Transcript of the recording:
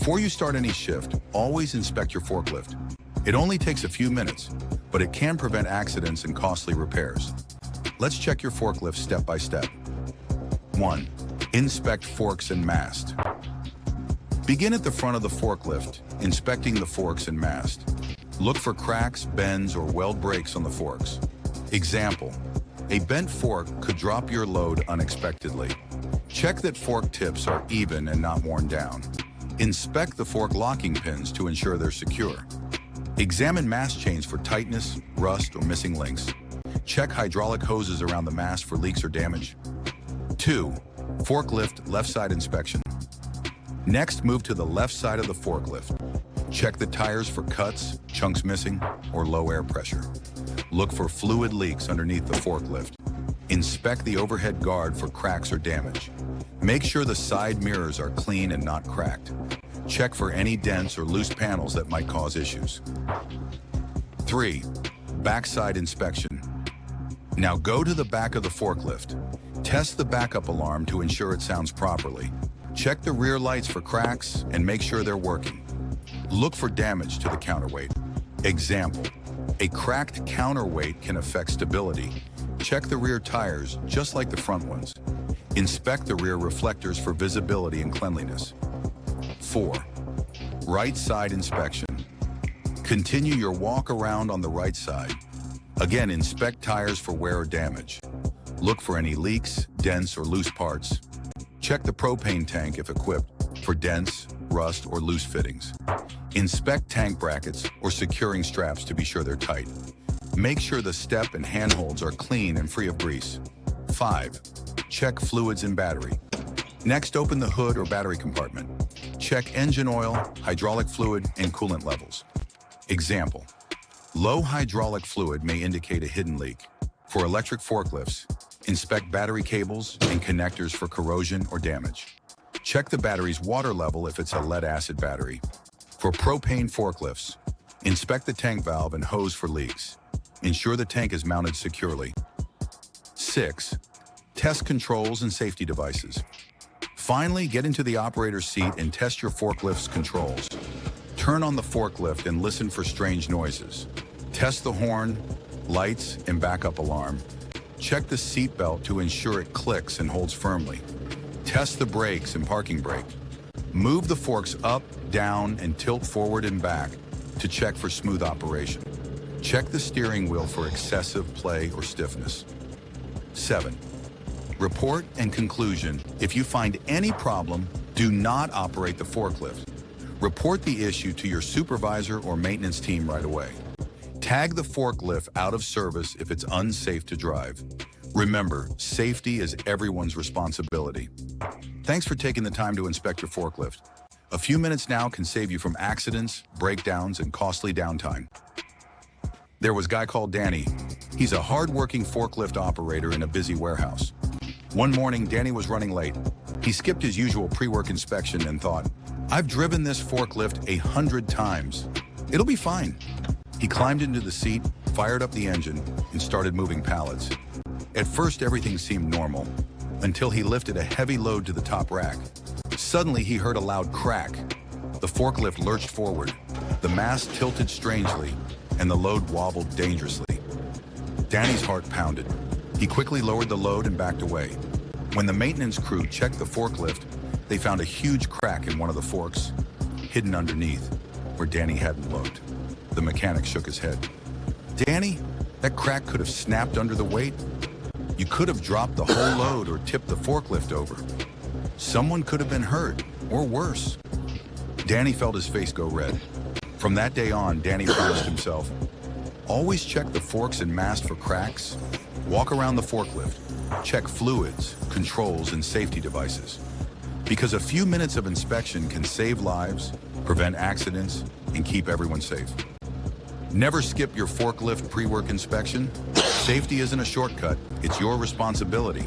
Before you start any shift, always inspect your forklift. It only takes a few minutes, but it can prevent accidents and costly repairs. Let's check your forklift step by step. 1. Inspect forks and mast. Begin at the front of the forklift, inspecting the forks and mast. Look for cracks, bends, or weld breaks on the forks. Example: a bent fork could drop your load unexpectedly. Check that fork tips are even and not worn down. Inspect the fork locking pins to ensure they're secure. Examine mast chains for tightness, rust, or missing links. Check hydraulic hoses around the mast for leaks or damage. 2. Forklift left side inspection. Next, move to the left side of the forklift. Check the tires for cuts, chunks missing, or low air pressure. Look for fluid leaks underneath the forklift. Inspect the overhead guard for cracks or damage. Make sure the side mirrors are clean and not cracked. Check for any dents or loose panels that might cause issues. 3. Backside inspection. Now go to the back of the forklift. Test the backup alarm to ensure it sounds properly. Check the rear lights for cracks and make sure they're working. Look for damage to the counterweight. Example: a cracked counterweight can affect stability. Check the rear tires just like the front ones. Inspect the rear reflectors for visibility and cleanliness. 4. Right side inspection. Continue your walk around on the right side. Again, inspect tires for wear or damage. Look for any leaks, dents, or loose parts. Check the propane tank if equipped for dents, rust, or loose fittings. Inspect tank brackets or securing straps to be sure they're tight. Make sure the step and handholds are clean and free of grease. 5. Check fluids and battery. Next, open the hood or battery compartment. Check engine oil, hydraulic fluid, and coolant levels. Example: low hydraulic fluid may indicate a hidden leak. For electric forklifts, inspect battery cables and connectors for corrosion or damage. Check the battery's water level if it's a lead-acid battery. For propane forklifts, inspect the tank valve and hose for leaks. Ensure the tank is mounted securely. 6. Test controls and safety devices. Finally, get into the operator's seat and test your forklift's controls. Turn on the forklift and listen for strange noises. Test the horn, lights, and backup alarm. Check the seat belt to ensure it clicks and holds firmly. Test the brakes and parking brake. Move the forks up, down, and tilt forward and back to check for smooth operation. Check the steering wheel for excessive play or stiffness. 7. Report and conclusion. If you find any problem, do not operate the forklift. Report the issue to your supervisor or maintenance team right away. Tag the forklift out of service if it's unsafe to drive. Remember, safety is everyone's responsibility. Thanks for taking the time to inspect your forklift. A few minutes now can save you from accidents, breakdowns, and costly downtime. There was a guy called Danny. He's a hard-working forklift operator in a busy warehouse. One morning, Danny was running late. He skipped his usual pre-work inspection and thought, "I've driven this forklift 100 times. It'll be fine." He climbed into the seat, fired up the engine, and started moving pallets. At first, everything seemed normal, until he lifted a heavy load to the top rack. Suddenly, he heard a loud crack. The forklift lurched forward. The mast tilted strangely, and the load wobbled dangerously. Danny's heart pounded. He quickly lowered the load and backed away. When the maintenance crew checked the forklift, they found a huge crack in one of the forks, hidden underneath, where Danny hadn't looked. The mechanic shook his head. "Danny, that crack could have snapped under the weight. You could have dropped the whole load or tipped the forklift over. Someone could have been hurt, or worse." Danny felt his face go red. From that day on, Danny promised himself, always check the forks and mast for cracks, walk around the forklift, check fluids, controls, and safety devices. Because a few minutes of inspection can save lives, prevent accidents, and keep everyone safe. Never skip your forklift pre-work inspection. Safety isn't a shortcut, it's your responsibility.